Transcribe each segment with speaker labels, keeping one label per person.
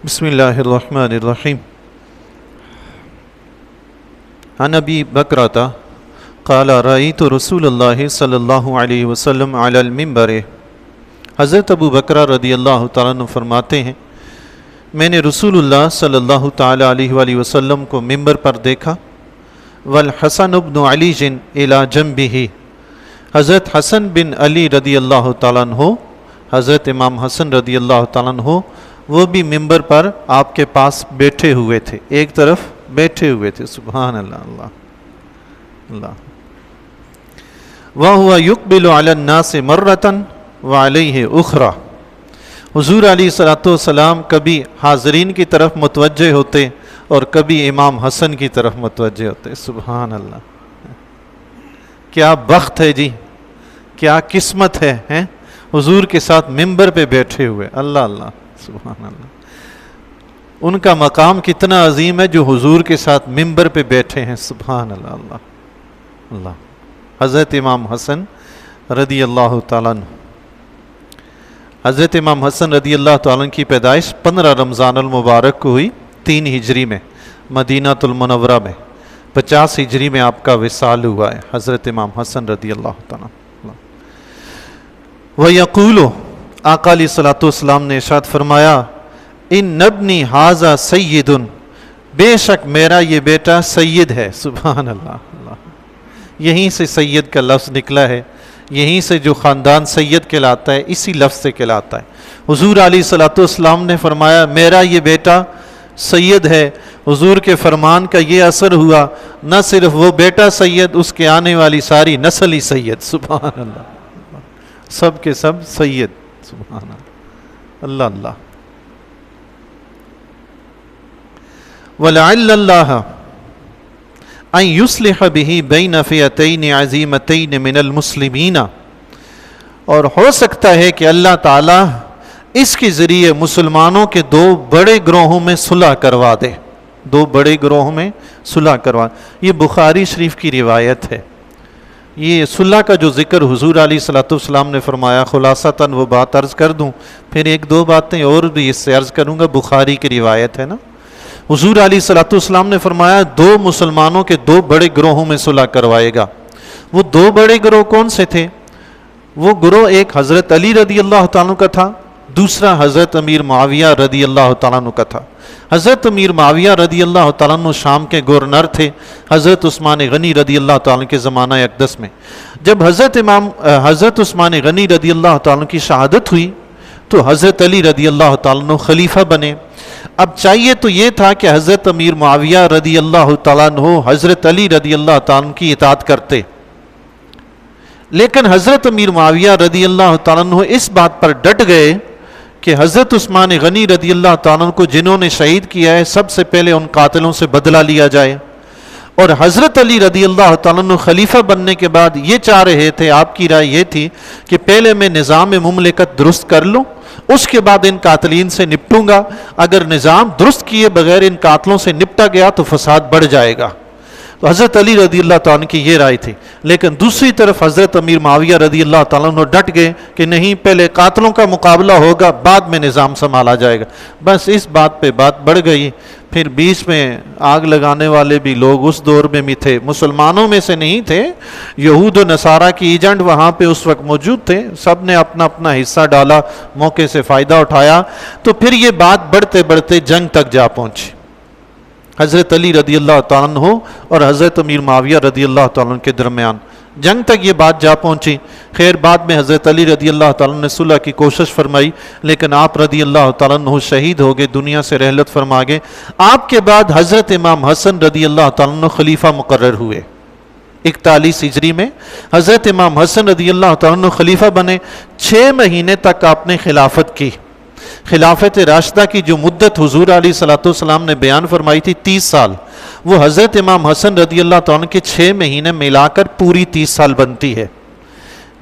Speaker 1: بسم اللہ الرحمن الرحیم عن ابی بکرۃ قال رأیت رسول اللہ صلی اللہ علیہ وسلم علی المنبر۔ حضرت ابو بکرہ رضی اللہ تعالیٰ عنہ فرماتے ہیں میں نے رسول اللہ صلی اللہ تعالیٰ علیہ وآلہ وسلم کو منبر پر دیکھا، والحسن بن علی الی جنبہ، حضرت حسن بن علی رضی اللہ تعالیٰ عنہ، حضرت امام حسن رضی اللہ تعالیٰ عنہ وہ بھی منبر پر آپ کے پاس بیٹھے ہوئے تھے، ایک طرف بیٹھے ہوئے تھے۔ سبحان اللہ اللہ اللہ۔ وَهُوَ يُقْبِلُ عَلَى النَّاسِ مَرَّةً وَعَلَيْهِ أُخْرَى۔ حضور علیہ الصلوۃ والسلام کبھی حاضرین کی طرف متوجہ ہوتے اور کبھی امام حسن کی طرف متوجہ ہوتے۔ سبحان اللہ، کیا بخت ہے جی، کیا قسمت ہے حضور کے ساتھ منبر پہ بیٹھے ہوئے۔ اللہ اللہ سبحان اللہ، ان کا مقام کتنا عظیم ہے جو حضور کے ساتھ منبر پہ بیٹھے ہیں۔ سبحان اللہ اللہ اللہ۔ حضرت امام حسن رضی اللہ تعالیٰ عنہ، حضرت امام حسن رضی اللہ تعالیٰ عنہ کی پیدائش 15 رمضان المبارک کو ہوئی، 3 ہجری میں مدینہ المنورہ میں، 50 ہجری میں آپ کا وصال ہوا ہے حضرت امام حسن رضی اللہ تعالیٰ عنہ۔ وَيَقُولُ، آقا علیہ الصلوۃ والسلام نے ارشاد فرمایا، ان ابنی ھذا سید، بے شک میرا یہ بیٹا سید ہے۔ سبحان اللہ اللہ، یہیں سے سید کا لفظ نکلا ہے، یہیں سے جو خاندان سید کہلاتا ہے اسی لفظ سے کہلاتا ہے۔ حضور علیہ الصلوۃ والسلام نے فرمایا میرا یہ بیٹا سید ہے۔ حضور کے فرمان کا یہ اثر ہوا، نہ صرف وہ بیٹا سید، اس کے آنے والی ساری نسل ہی سید۔ سبحان اللہ، سب کے سب سید۔ سبحان اللہ اللہ۔ وَلَعَلَّ اللَّهَ أَن يُصْلِحَ بِهِ بَيْنَ فِئَتَيْنِ عَظِیمَتَيْنِ مِنَ الْمُسْلِمِینَ، اور ہو سکتا ہے کہ اللہ تعالیٰ اس کے ذریعے مسلمانوں کے 2 بڑے گروہوں میں صلح کروا دے، 2 بڑے گروہوں میں صلح کروا۔ یہ بخاری شریف کی روایت ہے۔ یہ صلح کا جو ذکر حضور علیہ الصلوۃ والسلام نے فرمایا، خلاصتاً وہ بات عرض کر دوں، پھر 1-2 باتیں اور بھی اس سے عرض کروں گا، بخاری کی روایت ہے نا۔ حضور علیہ الصلوۃ والسلام نے فرمایا 2 مسلمانوں کے 2 بڑے گروہوں میں صلح کروائے گا۔ وہ 2 بڑے گروہ کون سے تھے؟ وہ گروہ ایک حضرت علی رضی اللہ تعالیٰ عنہ کا تھا، دوسرا حضرت امیر معاویہ رضی اللہ تعالیٰ عنہ کا تھا۔ حضرت امیر معاویہ رضی اللہ تعالیٰ عنہ شام کے گورنر تھے حضرت عثمان غنی رضی اللہ تعالیٰ عنہ کے زمانہ اقدس میں۔ جب حضرت عثمان غنی رضی اللہ تعالیٰ عنہ کی شہادت ہوئی تو حضرت علی رضی اللہ تعالیٰ عنہ خلیفہ بنے۔ اب چاہیے تو یہ تھا کہ حضرت امیر معاویہ رضی اللہ تعالیٰ عنہ حضرت علی رضی اللہ تعالیٰ عنہ کی اطاعت کرتے، لیکن حضرت امیر معاویہ رضی اللہ تعالیٰ عنہ اس بات پر ڈٹ گئے کہ حضرت عثمان غنی رضی اللہ تعالیٰ عنہ کو جنہوں نے شہید کیا ہے سب سے پہلے ان قاتلوں سے بدلہ لیا جائے، اور حضرت علی رضی اللہ تعالیٰ عنہ خلیفہ بننے کے بعد یہ چاہ رہے تھے، آپ کی رائے یہ تھی کہ پہلے میں نظام مملکت درست کر لوں، اس کے بعد ان قاتلین سے نپٹوں گا، اگر نظام درست کیے بغیر ان قاتلوں سے نپٹا گیا تو فساد بڑھ جائے گا۔ تو حضرت علی رضی اللہ تعالیٰ عنہ کی یہ رائے تھی، لیکن دوسری طرف حضرت امیر معاویہ رضی اللہ تعالیٰ عنہ ڈٹ گئے کہ نہیں، پہلے قاتلوں کا مقابلہ ہوگا، بعد میں نظام سنبھالا جائے گا۔ بس اس بات پہ بات بڑھ گئی، پھر بیچ میں آگ لگانے والے بھی لوگ اس دور میں بھی تھے، مسلمانوں میں سے نہیں تھے، یہود و نصارہ کی ایجنٹ وہاں پہ اس وقت موجود تھے، سب نے اپنا اپنا حصہ ڈالا، موقع سے فائدہ اٹھایا، تو پھر یہ بات بڑھتے بڑھتے جنگ تک جا پہنچی۔ حضرت علی رضی اللہ تعالیٰ عنہ اور حضرت امیر معاویہ رضی اللہ تعالیٰ عنہ کے درمیان جنگ تک یہ بات جا پہنچی۔ خیر بعد میں حضرت علی رضی اللہ تعالیٰ عنہ نے صلح کی کوشش فرمائی، لیکن آپ رضی اللہ تعالیٰ عنہ شہید ہو گئے، دنیا سے رحلت فرما گئے۔ آپ کے بعد حضرت امام حسن رضی اللہ تعالیٰ عنہ خلیفہ مقرر ہوئے۔ 41 ہجری میں حضرت امام حسن رضی اللہ تعالیٰ عنہ خلیفہ بنے۔ 6 مہینے تک آپ نے خلافت کی۔ خلافت راشدہ کی جو مدت حضور علیہ الصلوۃ والسلام نے بیان فرمائی تھی 30 سال، وہ حضرت امام حسن رضی اللہ تعالیٰ عنہ کے 6 مہینے ملا کر پوری 30 سال بنتی ہے۔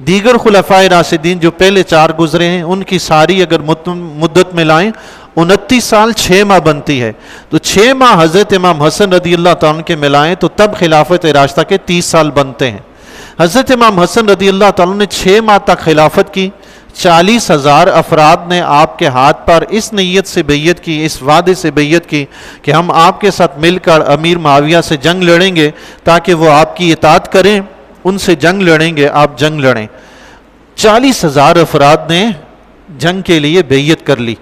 Speaker 1: دیگر خلفائے راشدین جو پہلے 4 گزرے ہیں ان کی ساری اگر مدت ملائیں 29 سال 6 ماہ بنتی ہے، تو 6 ماہ حضرت امام حسن رضی اللہ تعالیٰ عنہ کے ملائیں تو تب خلافت راشدہ کے 30 سال بنتے ہیں۔ حضرت امام حسن رضی اللہ تعالیٰ عنہ نے 6 ماہ تک خلافت کی، 40,000 افراد نے آپ کے ہاتھ پر اس نیت سے بیعت کی، اس وعدے سے بیعت کی کہ ہم آپ کے ساتھ مل کر امیر معاویہ سے جنگ لڑیں گے تاکہ وہ آپ کی اطاعت کریں، ان سے جنگ لڑیں گے، آپ جنگ لڑیں۔ 40,000 افراد نے جنگ کے لیے بیعت کر لی۔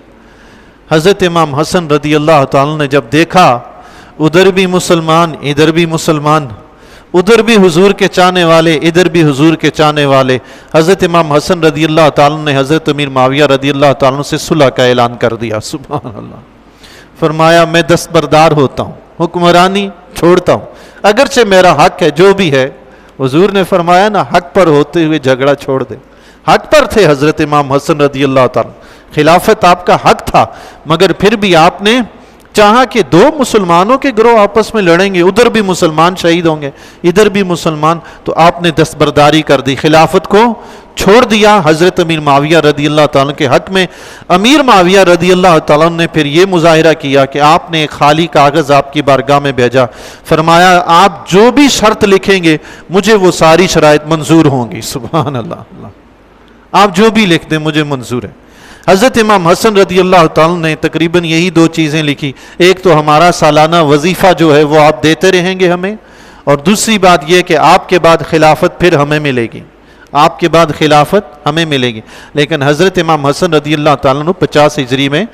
Speaker 1: حضرت امام حسن رضی اللہ تعالیٰ نے جب دیکھا ادھر بھی مسلمان ادھر بھی مسلمان، ادھر بھی حضور کے چاہنے والے ادھر بھی حضور کے چاہنے والے، حضرت امام حسن رضی اللہ تعالیٰ نے حضرت امیر معاویہ رضی اللہ تعالیٰ سے صلح کا اعلان کر دیا۔ سبحان اللہ، فرمایا میں دستبردار ہوتا ہوں، حکمرانی چھوڑتا ہوں، اگرچہ میرا حق ہے جو بھی ہے۔ حضور نے فرمایا نا، حق پر ہوتے ہوئے جھگڑا چھوڑ دے۔ حق پر تھے حضرت امام حسن رضی اللہ تعالیٰ، خلافت آپ کا حق تھا، مگر پھر بھی آپ نے چاہا کہ دو مسلمانوں کے گروہ آپس میں لڑیں گے، ادھر بھی مسلمان شہید ہوں گے ادھر بھی مسلمان، تو آپ نے دستبرداری کر دی، خلافت کو چھوڑ دیا حضرت امیر معاویہ رضی اللہ تعالیٰ کے حق میں۔ امیر معاویہ رضی اللہ تعالیٰ نے پھر یہ مظاہرہ کیا کہ آپ نے ایک خالی کاغذ آپ کی بارگاہ میں بھیجا، فرمایا آپ جو بھی شرط لکھیں گے مجھے وہ ساری شرائط منظور ہوں گی۔ سبحان اللہ، آپ جو بھی لکھ دیں مجھے منظور ہے۔ حضرت امام حسن رضی اللہ تعالیٰ نے تقریباً یہی دو چیزیں لکھی، ایک تو ہمارا سالانہ وظیفہ جو ہے وہ آپ دیتے رہیں گے ہمیں، اور دوسری بات یہ کہ آپ کے بعد خلافت پھر ہمیں ملے گی، آپ کے بعد خلافت ہمیں ملے گی۔ لیکن حضرت امام حسن رضی اللہ تعالیٰ نے 50 ہجری میں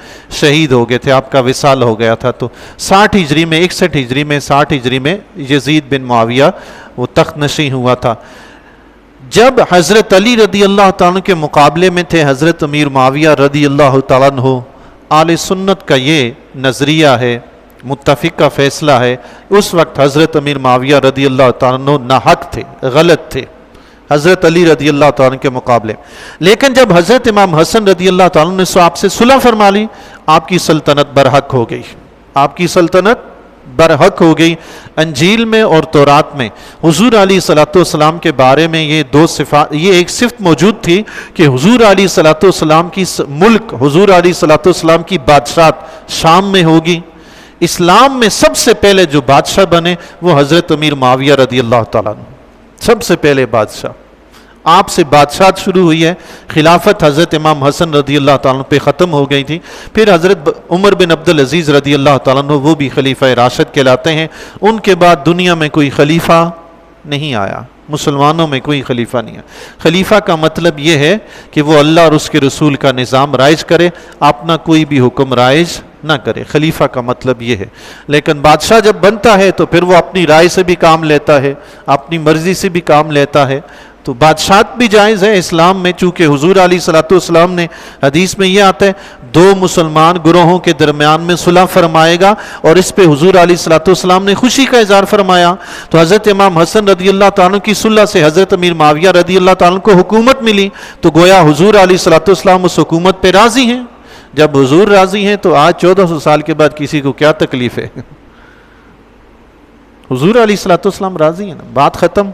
Speaker 1: شہید ہو گئے تھے، آپ کا وصال ہو گیا تھا، تو 60 ہجری میں 60 ہجری میں یزید بن معاویہ وہ تخت نشین ہوا تھا۔ جب حضرت علی رضی اللہ تعالیٰ کے مقابلے میں تھے حضرت امیر معاویہ رضی اللہ تعالیٰ عنہ، اہل سنت کا یہ نظریہ ہے، متفق کا فیصلہ ہے، اس وقت حضرت امیر معاویہ رضی اللہ تعالیٰ عنہ ناحق تھے، غلط تھے حضرت علی رضی اللہ تعالیٰ کے مقابلے۔ لیکن جب حضرت امام حسن رضی اللہ تعالیٰ نے آپ سے صلح فرما لی، آپ کی سلطنت برحق ہو گئی، آپ کی سلطنت برحق ہو گئی۔ انجیل میں اور تورات میں حضور علیہ الصلوۃ والسلام کے بارے میں یہ دو صفات، یہ ایک صفت موجود تھی کہ حضور علیہ الصلوۃ والسلام کی ملک، حضور علیہ الصلوۃ والسلام کی بادشاہت شام میں ہوگی۔ اسلام میں سب سے پہلے جو بادشاہ بنے وہ حضرت امیر معاویہ رضی اللہ تعالیٰ عنہ، سب سے پہلے بادشاہ، آپ سے بادشاہت شروع ہوئی ہے۔ خلافت حضرت امام حسن رضی اللہ تعالیٰ پہ ختم ہو گئی تھی، پھر حضرت عمر بن عبدالعزیز رضی اللہ تعالیٰ عنہ وہ بھی خلیفہ راشد کہلاتے ہیں۔ ان کے بعد دنیا میں کوئی خلیفہ نہیں آیا، مسلمانوں میں کوئی خلیفہ نہیں آیا۔ خلیفہ کا مطلب یہ ہے کہ وہ اللہ اور اس کے رسول کا نظام رائج کرے، اپنا کوئی بھی حکم رائج نہ کرے، خلیفہ کا مطلب یہ ہے۔ لیکن بادشاہ جب بنتا ہے تو پھر وہ اپنی رائے سے بھی کام لیتا ہے، اپنی مرضی سے بھی کام لیتا ہے، تو بادشاہت بھی جائز ہے اسلام میں، چونکہ حضور علیہ الصلوۃ والسلام نے حدیث میں یہ آتا ہے دو مسلمان گروہوں کے درمیان میں صلح فرمائے گا، اور اس پہ حضور علیہ الصلوۃ والسلام نے خوشی کا اظہار فرمایا۔ تو حضرت امام حسن رضی اللہ تعالیٰ کی صلح سے حضرت امیر معاویہ رضی اللہ تعالیٰ کو حکومت ملی، تو گویا حضور علیہ الصلوۃ والسلام اس حکومت پہ راضی ہیں۔ جب حضور راضی ہیں تو آج 1400 سال کے بعد کسی کو کیا تکلیف ہے؟ حضور علیہ الصلوۃ والسلام راضی ہیں نا، بات ختم۔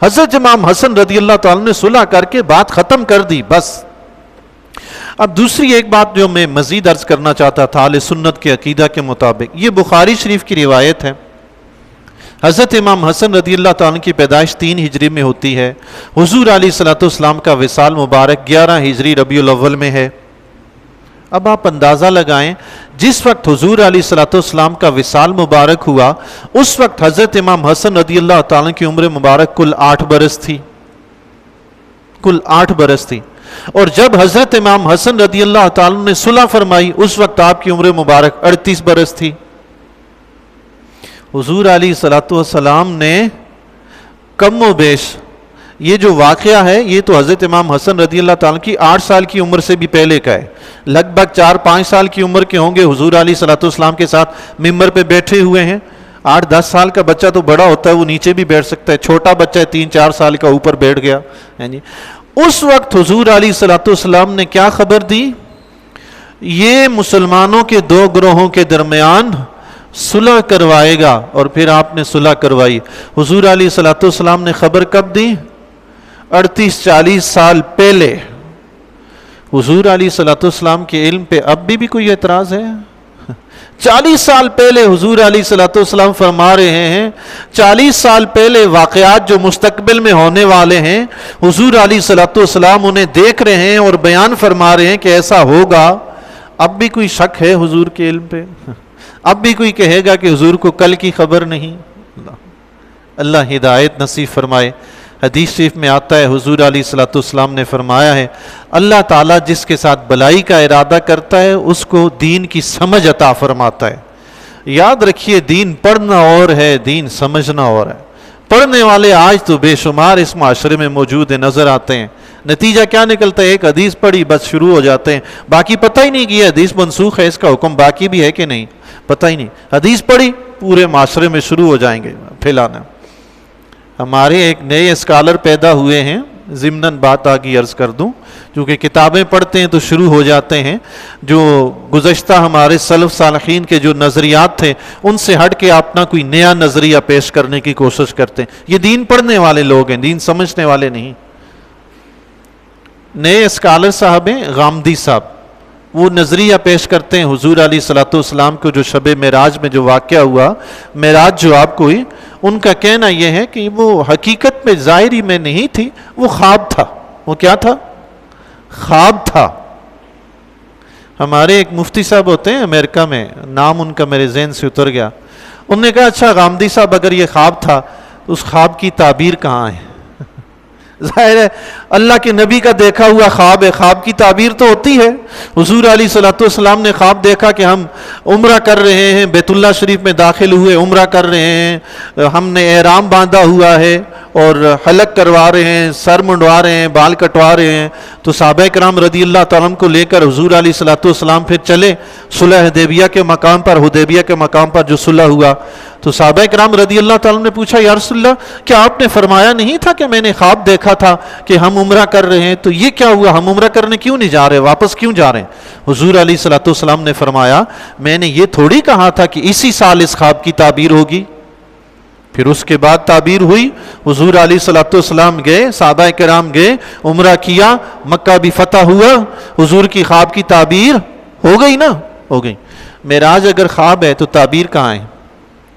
Speaker 1: حضرت امام حسن رضی اللہ تعالیٰ نے صلح کر کے بات ختم کر دی، بس۔ اب دوسری ایک بات جو میں مزید عرض کرنا چاہتا تھا اہل سنت کے عقیدہ کے مطابق، یہ بخاری شریف کی روایت ہے۔ حضرت امام حسن رضی اللہ تعالیٰ کی پیدائش 3 ہجری میں ہوتی ہے، حضور علیہ الصلوۃ والسلام کا وصال مبارک 11 ہجری ربیع الاول میں ہے۔ اب آپ اندازہ لگائیں، جس وقت حضور علیہ الصلوۃ والسلام کا وصال مبارک ہوا، اس وقت حضرت امام حسن رضی اللہ تعالیٰ کی عمر مبارک کل 8 برس تھی، کل 8 برس تھی۔ اور جب حضرت امام حسن رضی اللہ تعالیٰ نے صلح فرمائی، اس وقت آپ کی عمر مبارک 38 برس تھی۔ حضور علیہ الصلوۃ والسلام نے کم و بیش، یہ جو واقعہ ہے یہ تو حضرت امام حسن رضی اللہ تعالیٰ کی 8 سال کی عمر سے بھی پہلے کا ہے، لگ بھگ 4-5 سال کی عمر کے ہوں گے، حضور علیہ الصلوۃ والسلام کے ساتھ ممبر پہ بیٹھے ہوئے ہیں۔ 8-10 سال کا بچہ تو بڑا ہوتا ہے، وہ نیچے بھی بیٹھ سکتا ہے، چھوٹا بچہ ہے 3-4 سال کا اوپر بیٹھ گیا ہے جی۔ اس وقت حضور علیہ الصلوۃ والسلام نے کیا خبر دی؟ یہ مسلمانوں کے 2 گروہوں کے درمیان صلح کروائے گا، اور پھر آپ نے صلح کروائی۔ حضور علیہ الصلوۃ والسلام نے خبر کب دی؟ 38-40 سال پہلے۔ حضور علیہ الصلوۃ والسلام کے علم پہ اب بھی کوئی اعتراض ہے؟ 40 سال پہلے حضور علیہ الصلوۃ والسلام فرما رہے ہیں، 40 سال پہلے واقعات جو مستقبل میں ہونے والے ہیں حضور علیہ الصلوۃ والسلام انہیں دیکھ رہے ہیں اور بیان فرما رہے ہیں کہ ایسا ہوگا۔ اب بھی کوئی شک ہے حضور کے علم پہ؟ اب بھی کوئی کہے گا کہ حضور کو کل کی خبر نہیں؟ اللہ ہدایت نصیب فرمائے۔ حدیث شریف میں آتا ہے حضور علیہ الصلوۃ والسلام نے فرمایا ہے، اللہ تعالیٰ جس کے ساتھ بلائی کا ارادہ کرتا ہے اس کو دین کی سمجھ عطا فرماتا ہے۔ یاد رکھیے، دین پڑھنا اور ہے، دین سمجھنا اور ہے۔ پڑھنے والے آج تو بے شمار اس معاشرے میں موجود ہیں، نظر آتے ہیں۔ نتیجہ کیا نکلتا ہے؟ ایک حدیث پڑھی بس شروع ہو جاتے ہیں، باقی پتہ ہی نہیں کہ یہ حدیث منسوخ ہے، اس کا حکم باقی بھی ہے کہ نہیں پتہ ہی نہیں۔ حدیث پڑھی پورے معاشرے میں شروع ہو جائیں گے پھیلانا۔ ہمارے ایک نئے اسکالر پیدا ہوئے ہیں، ضمناً بات آگے عرض کر دوں، کیونکہ کتابیں پڑھتے ہیں تو شروع ہو جاتے ہیں۔ جو گزشتہ ہمارے سلف صالحین کے جو نظریات تھے ان سے ہٹ کے اپنا کوئی نیا نظریہ پیش کرنے کی کوشش کرتے ہیں۔ یہ دین پڑھنے والے لوگ ہیں، دین سمجھنے والے نہیں۔ نئے اسکالر صاحب ہیں غامدی صاحب، وہ نظریہ پیش کرتے ہیں حضور علیہ الصلوۃ والسلام کو جو شب معراج میں جو واقعہ ہوا، معراج جو آپ کو ہوئی، ان کا کہنا یہ ہے کہ وہ حقیقت میں ظاہری میں نہیں تھی، وہ خواب تھا۔ وہ کیا تھا؟ خواب تھا۔ ہمارے ایک مفتی صاحب ہوتے ہیں امریکہ میں، نام ان کا میرے ذہن سے اتر گیا، انہوں نے کہا اچھا غامدی صاحب اگر یہ خواب تھا تو اس خواب کی تعبیر کہاں ہے؟ ظاہر ہے اللہ کے نبی کا دیکھا ہوا خواب ہے، خواب کی تعبیر تو ہوتی ہے۔ حضور علیہ الصلوۃ والسلام نے خواب دیکھا کہ ہم عمرہ کر رہے ہیں، بیت اللہ شریف میں داخل ہوئے، عمرہ کر رہے ہیں، ہم نے احرام باندھا ہوا ہے اور حلق کروا رہے ہیں، سر منڈوا رہے ہیں، بال کٹوا رہے ہیں۔ تو صحابہ کرام رضی اللہ تعالیٰ عنہ کو لے کر حضور علیہ الصلوۃ والسلام پھر چلے صلح حدیبیہ کے مقام پر، حدیبیہ کے مقام پر جو صلح ہوا۔ تو صحابہ کرام رضی اللہ تعالیٰ نے پوچھا یا رسول اللہ کیا آپ نے فرمایا نہیں تھا کہ میں نے خواب دیکھا تھا کہ ہم عمرہ کر رہے ہیں، تو یہ کیا ہوا، ہم عمرہ کرنے کیوں نہیں جا رہے، واپس کیوں جا رہے ہیں؟ حضور علیہ الصلوۃ والسلام نے فرمایا میں نے یہ تھوڑی کہا تھا کہ اسی سال اس خواب کی تعبیر ہوگی۔ پھر اس کے بعد تعبیر ہوئی، حضور علیہ الصلوۃ والسلام گئے، صحابہ کرام گئے، عمرہ کیا، مکہ بھی فتح ہوا، حضور کی خواب کی تعبیر ہو گئی نا، ہو گئی۔ معراج اگر خواب ہے تو تعبیر کہاں ہے؟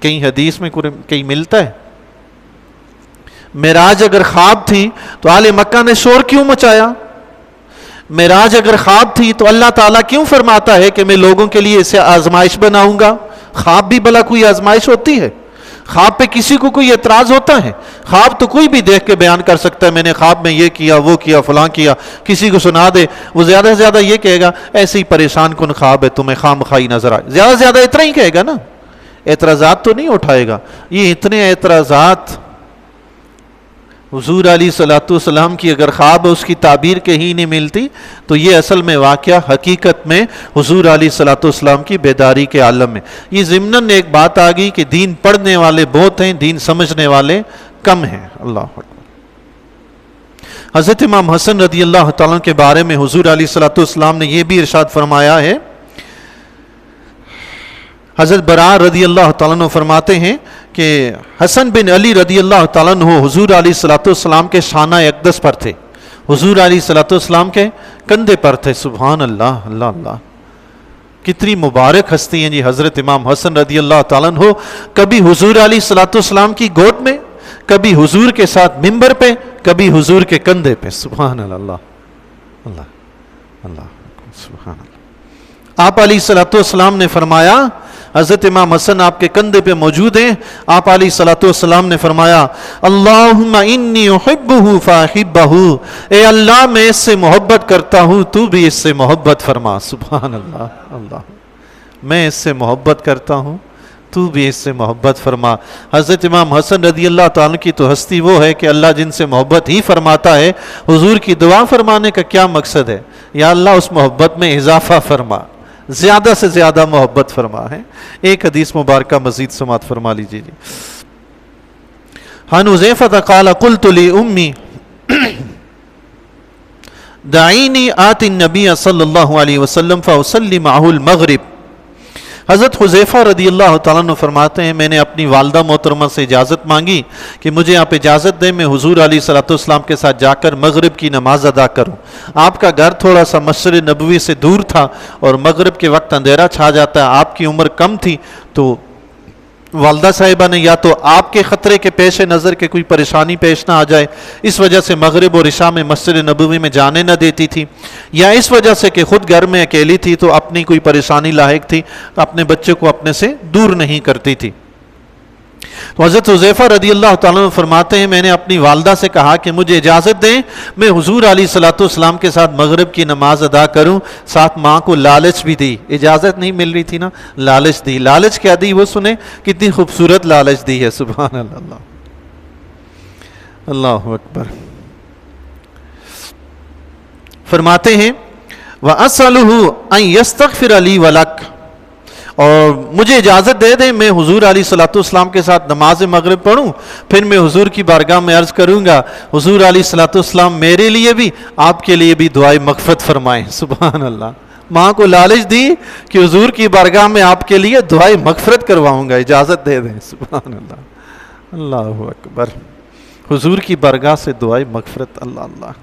Speaker 1: کہیں حدیث میں کہیں ملتا ہے؟ معراج اگر خواب تھی تو اہل مکہ نے شور کیوں مچایا؟ معراج اگر خواب تھی تو اللہ تعالیٰ کیوں فرماتا ہے کہ میں لوگوں کے لیے اسے آزمائش بناؤں گا؟ خواب بھی بھلا کوئی آزمائش ہوتی ہے؟ خواب پہ کسی کو کوئی اعتراض ہوتا ہے؟ خواب تو کوئی بھی دیکھ کے بیان کر سکتا ہے، میں نے خواب میں یہ کیا، وہ کیا، فلاں کیا، کسی کو سنا دے، وہ زیادہ سے زیادہ یہ کہے گا ایسے ہی پریشان کن خواب ہے، تمہیں خام خواہی نظر آئے، زیادہ سے زیادہ اتنا ہی کہے گا نا، اعتراضات تو نہیں اٹھائے گا۔ یہ اتنے اعتراضات حضور علیہ الصلوۃ والسلام کی اگر خواب اس کی تعبیر کہیں نہیں ملتی تو یہ اصل میں واقعہ حقیقت میں حضور علیہ الصلوۃ والسلام کی بیداری کے عالم میں۔ یہ ضمناً ایک بات آ گئی کہ دین پڑھنے والے بہت ہیں، دین سمجھنے والے کم ہیں۔ اللہ اکبر۔ حضرت امام حسن رضی اللہ تعالیٰ کے بارے میں حضور علیہ الصلوۃ والسلام نے یہ بھی ارشاد فرمایا ہے، حضرت براء رضی اللہ تعالیٰ عنہ فرماتے ہیں کہ حسن بن علی رضی اللہ تعالیٰ عنہ حضور علیہ الصلوۃ والسلام کے شانہ اقدس پر تھے، حضور علیہ الصلوۃ والسلام کے کندھے پر تھے۔ سبحان اللہ، اللہ اللہ، کتنی مبارک ہستی ہیں جی حضرت امام حسن رضی اللہ تعالیٰ عنہ، کبھی حضور علیہ الصلوۃ والسلام کی گود میں، کبھی حضور کے ساتھ ممبر پہ، کبھی حضور کے کندھے پہ۔ سبحان اللہ، اللہ اللہ، سبحان اللہ۔ آپ علیہ الصلوۃ والسلام نے فرمایا، حضرت امام حسن آپ کے کندھے پہ موجود ہیں، آپ علیہ الصلوۃ والسلام نے فرمایا اللہم انی احبہ فاحبہ، اے اللہ میں اس سے محبت کرتا ہوں تو بھی اس سے محبت فرما۔ سبحان اللہ، اللہ، میں اس سے محبت کرتا ہوں تو بھی اس سے محبت فرما۔ حضرت امام حسن رضی اللہ تعالیٰ کی تو ہستی وہ ہے کہ اللہ جن سے محبت ہی فرماتا ہے، حضور کی دعا فرمانے کا کیا مقصد ہے؟ یا اللہ اس محبت میں اضافہ فرما، زیادہ سے زیادہ محبت فرما ہے۔ ایک حدیث مبارکہ مزید سماعت فرما لیجیے جی۔ عن حذیفہ قال قلت لأمی دعینی آتی النبی صلی اللہ علیہ وسلم فأصلی معه المغرب حضرت حذیفہ رضی اللہ تعالیٰ عنہ فرماتے ہیں میں نے اپنی والدہ محترمہ سے اجازت مانگی کہ مجھے آپ اجازت دیں میں حضور علیہ الصلوۃ والسلام کے ساتھ جا کر مغرب کی نماز ادا کروں. آپ کا گھر تھوڑا سا مسجد نبوی سے دور تھا اور مغرب کے وقت اندھیرا چھا جاتا ہے. آپ کی عمر کم تھی تو والدہ صاحبہ نے یا تو آپ کے خطرے کے پیش نظر کہ کوئی پریشانی پیش نہ آ جائے اس وجہ سے مغرب اور عشاء میں مسجد نبوی میں جانے نہ دیتی تھی، یا اس وجہ سے کہ خود گھر میں اکیلی تھی تو اپنی کوئی پریشانی لاحق تھی اپنے بچے کو اپنے سے دور نہیں کرتی تھی. تو حضرت حذیفہ رضی اللہ تعالیٰ عنہ فرماتے ہیں میں نے اپنی والدہ سے کہا کہ مجھے اجازت دیں میں حضور علیہ الصلوۃ والسلام کے ساتھ مغرب کی نماز ادا کروں. ساتھ ماں کو لالچ بھی دی، اجازت نہیں مل رہی تھی نا، لالچ دی. لالچ کیا دی وہ سنیں، کتنی خوبصورت لالچ دی ہے. سبحان اللہ، اللہ اکبر. فرماتے ہیں وَأَسْأَلُهُ أَن يَسْتَغْفِرَ لِي وَلَكَ، اور مجھے اجازت دے دیں میں حضور علیہ الصلوۃ والسلام کے ساتھ نماز مغرب پڑھوں، پھر میں حضور کی بارگاہ میں عرض کروں گا حضور علیہ الصلوۃ والسلام میرے لیے بھی آپ کے لیے بھی دعائے مغفرت فرمائیں. سبحان اللہ، ماں کو لالچ دی کہ حضور کی بارگاہ میں آپ کے لیے دعائے مغفرت کرواؤں گا، اجازت دے دیں. سبحان اللہ، اللہ اکبر. حضور کی بارگاہ سے دعائے مغفرت. اللہ اللہ.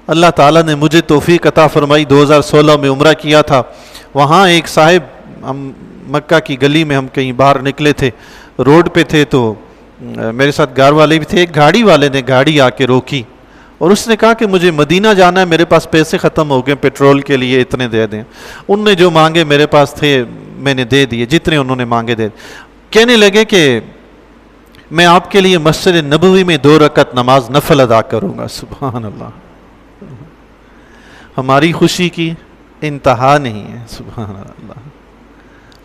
Speaker 1: اللہ تعالیٰ نے مجھے توفیق عطا فرمائی. 2016 میں عمرہ کیا تھا. وہاں ایک صاحب، ہم مکہ کی گلی میں ہم کہیں باہر نکلے تھے، روڈ پہ تھے تو میرے ساتھ گھر والے بھی تھے. ایک گاڑی والے نے گاڑی آ کے روکی اور اس نے کہا کہ مجھے مدینہ جانا ہے، میرے پاس پیسے ختم ہو گئے پیٹرول کے لیے، اتنے دے دیں. ان نے جو مانگے میرے پاس تھے میں نے دے دیے، جتنے انہوں نے مانگے دے. کہنے لگے کہ میں آپ کے لیے مسجد نبوی میں 2 رکعت نماز نفل ادا کروں گا. سبحان اللہ، ہماری خوشی کی انتہا نہیں ہے. سبحان اللہ،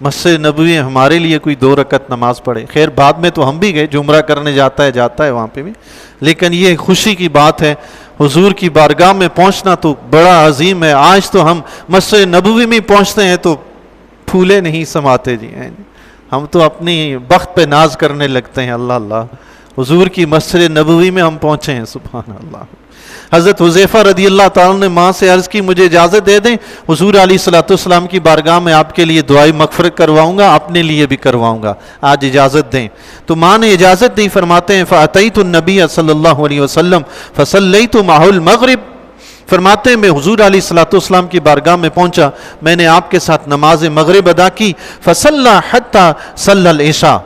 Speaker 1: مسجد نبوی ہمارے لیے کوئی 2 رکعت نماز پڑھے. خیر بعد میں تو ہم بھی گئے، جو عمرہ کرنے جاتا ہے وہاں پہ بھی، لیکن یہ خوشی کی بات ہے. حضور کی بارگاہ میں پہنچنا تو بڑا عظیم ہے. آج تو ہم مسجد نبوی میں پہنچتے ہیں تو پھولے نہیں سماتے جی، ہم تو اپنی بخت پہ ناز کرنے لگتے ہیں. اللہ اللہ، حضور کی مسجد نبوی میں ہم پہنچے ہیں. سبحان اللہ. حضرت حذیفہ رضی اللہ تعالیٰ نے ماں سے عرض کی مجھے اجازت دے دیں حضور علیہ الصلوۃ والسلام کی بارگاہ میں آپ کے لیے دعائے مغفرت کرواؤں گا، اپنے لیے بھی کرواؤں گا، آج اجازت دیں. تو ماں نے اجازت دی. فرماتے ہیں فَأَتَيْتُ النَّبِيَّ صلی اللہ علیہ وسلم فَصَلَّيْتُ مَعَهُ الْمَغْرِبَ. فرماتے ہیں میں حضور علیہ الصلوۃ والسلام کی بارگاہ میں پہنچا، میں نے آپ کے ساتھ نماز مغرب ادا کی. فَصَلَّى حَتَّى صَلَّى الْعِشَاءَ،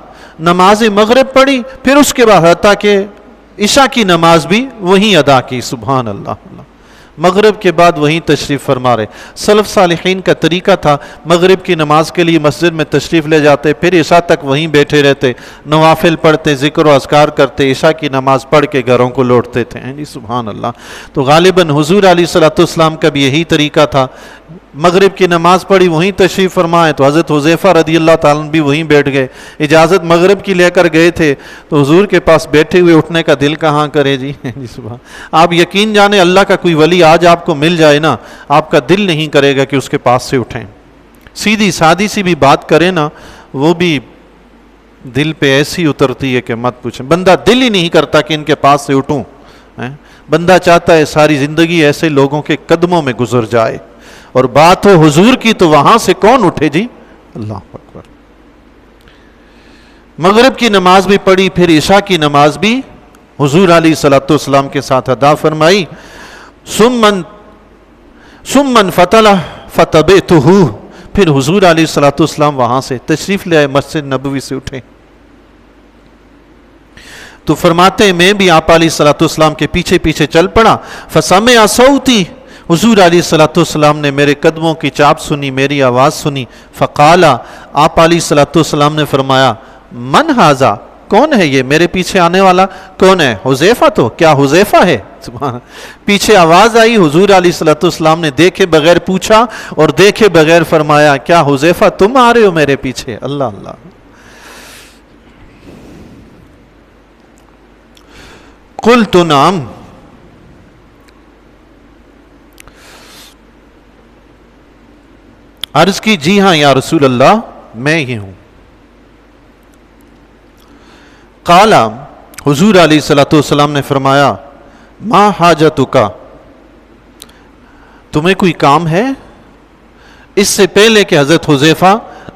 Speaker 1: نماز مغرب پڑھی، پھر اس کے بعد حتیٰ کہ عشاء کی نماز بھی وہیں ادا کی. سبحان اللہ. مغرب کے بعد وہیں تشریف فرما رہے. سلف صالحین کا طریقہ تھا مغرب کی نماز کے لیے مسجد میں تشریف لے جاتے، پھر عشاء تک وہیں بیٹھے رہتے، نوافل پڑھتے، ذکر و اذکار کرتے، عشاء کی نماز پڑھ کے گھروں کو لوٹتے تھے. سبحان اللہ. تو غالباً حضور علیہ الصلوۃ والسلام کا بھی یہی طریقہ تھا. مغرب کی نماز پڑھی وہیں تشریف فرمائے تو حضرت حذیفہ رضی اللہ تعالیٰ بھی وہیں بیٹھ گئے. اجازت مغرب کی لے کر گئے تھے تو حضور کے پاس بیٹھے ہوئے اٹھنے کا دل کہاں کرے جی. صبح آپ یقین جانے اللہ کا کوئی ولی آج آپ کو مل جائے نا، آپ کا دل نہیں کرے گا کہ اس کے پاس سے اٹھیں. سیدھی سادی سی بھی بات کرے نا وہ بھی دل پہ ایسی اترتی ہے کہ مت پوچھیں. بندہ دل ہی نہیں کرتا کہ ان کے پاس سے اٹھوں. بندہ چاہتا ہے ساری زندگی ایسے لوگوں کے قدموں میں گزر جائے، اور بات ہو حضور کی تو وہاں سے کون اٹھے جی. اللہ اکبر. مغرب کی نماز بھی پڑھی، پھر عشاء کی نماز بھی حضور علیہ الصلوۃ والسلام کے ساتھ ادا فرمائی. ثم فتح فتبعته، پھر حضور علیہ الصلوۃ والسلام وہاں سے تشریف لے آئے، مسجد نبوی سے اٹھے. تو فرماتے ہیں میں بھی آپ علیہ الصلوۃ والسلام کے پیچھے پیچھے چل پڑا. فسمع صوتی، حضور علیہ الصلوۃ والسلام نے میرے قدموں کی چاپ سنی، میری آواز سنی. فقال، آپ علیہ الصلوۃ والسلام نے فرمایا من ھذا، کون ہے یہ میرے پیچھے آنے والا، کون ہے؟ حذیفہ. تو کیا حذیفہ ہے؟ سبحان. پیچھے آواز آئی، حضور علیہ الصلوۃ والسلام نے دیکھے بغیر پوچھا اور دیکھے بغیر فرمایا کیا حذیفہ تم آ رہے ہو میرے پیچھے؟ اللہ اللہ. قلت نعم، عرض کی جی ہاں یا رسول اللہ میں ہی ہوں. قال، حضور علیہ الصلوۃ والسلام نے فرمایا ما حاجتک، تمہیں کوئی کام ہے؟ اس سے پہلے کہ حضرت حذیفہ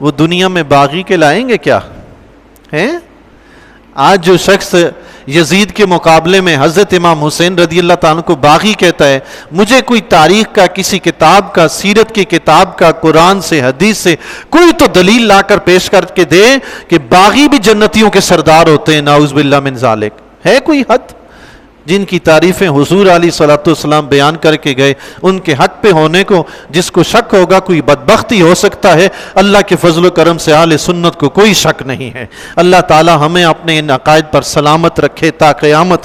Speaker 1: وہ دنیا میں باغی کے لائیں گے کیا ہیں؟ آج جو شخص یزید کے مقابلے میں حضرت امام حسین رضی اللہ تعالیٰ کو باغی کہتا ہے، مجھے کوئی تاریخ کا، کسی کتاب کا، سیرت کی کتاب کا، قرآن سے، حدیث سے کوئی تو دلیل لا کر پیش کر کے دے کہ باغی بھی جنتیوں کے سردار ہوتے ہیں، نعوذ باللہ من ذالک۔ ہے کوئی حد؟ جن کی تعریفیں حضور علیہ صلاۃ والسلام بیان کر کے گئے، ان کے حق پہ ہونے کو جس کو شک ہوگا کوئی بدبختی ہو سکتا ہے، اللہ کے فضل و کرم سے اہل سنت کو کوئی شک نہیں ہے۔ اللہ تعالی ہمیں اپنے ان عقائد پر سلامت رکھے تا قیامت